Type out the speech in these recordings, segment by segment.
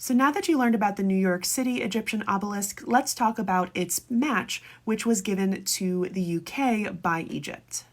So now that you learned about the New York City Egyptian obelisk, let's talk about its match, which was given to the UK by Egypt.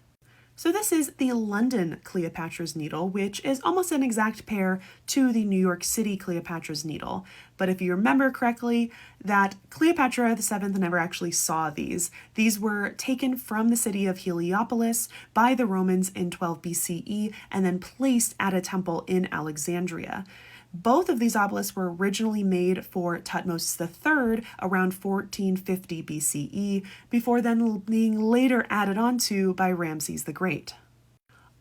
So this is the London Cleopatra's Needle, which is almost an exact pair to the New York City Cleopatra's Needle. But if you remember correctly, that Cleopatra VII never actually saw these. These were taken from the city of Heliopolis by the Romans in 12 BCE and then placed at a temple in Alexandria. Both of these obelisks were originally made for Thutmose III around 1450 BCE, before then being later added onto by Ramses the Great.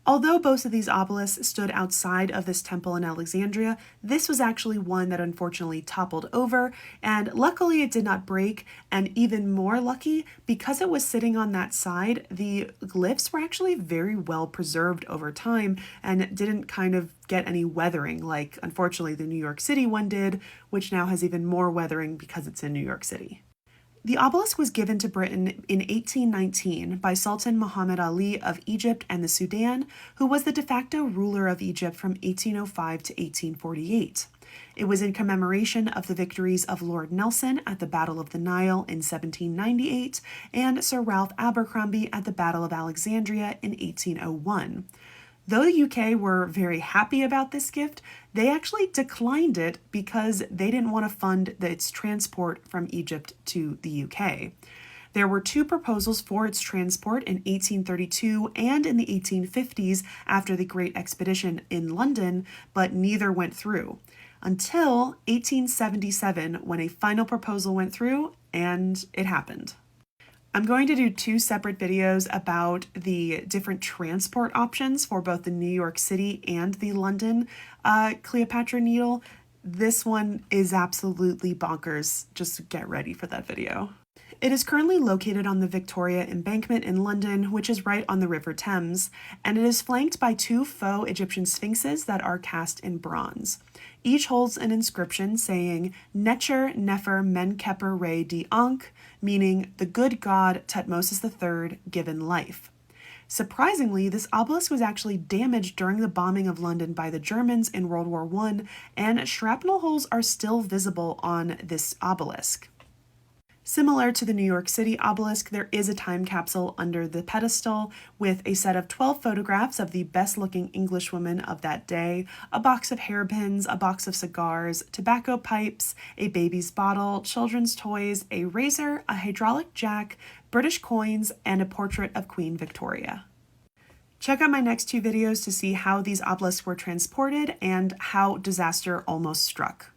Although both of these obelisks stood outside of this temple in Alexandria, this was actually one that unfortunately toppled over, and luckily it did not break, and even more lucky, because it was sitting on that side, the glyphs were actually very well preserved over time and didn't kind of get any weathering like unfortunately the New York City one did, which now has even more weathering because it's in New York City. The obelisk was given to Britain in 1819 by Sultan Muhammad Ali of Egypt and the Sudan, who was the de facto ruler of Egypt from 1805 to 1848. It was in commemoration of the victories of Lord Nelson at the Battle of the Nile in 1798 and Sir Ralph Abercrombie at the Battle of Alexandria in 1801. Though the UK were very happy about this gift, they actually declined it because they didn't want to fund its transport from Egypt to the UK. There were two proposals for its transport in 1832 and in the 1850s after the Great Expedition in London, but neither went through. Until 1877, when a final proposal went through, and it happened. I'm going to do two separate videos about the different transport options for both the New York City and the London Cleopatra Needle. This one is absolutely bonkers. Just get ready for that video. It is currently located on the Victoria Embankment in London, which is right on the River Thames, and it is flanked by two faux Egyptian sphinxes that are cast in bronze. Each holds an inscription saying Necher Nefer Menkeper Re Di Ankh, meaning the good god Thutmose III given life. Surprisingly, this obelisk was actually damaged during the bombing of London by the Germans in World War I, and shrapnel holes are still visible on this obelisk. Similar to the New York City obelisk, there is a time capsule under the pedestal with a set of 12 photographs of the best-looking Englishwomen of that day, a box of hairpins, a box of cigars, tobacco pipes, a baby's bottle, children's toys, a razor, a hydraulic jack, British coins, and a portrait of Queen Victoria. Check out my next two videos to see how these obelisks were transported and how disaster almost struck.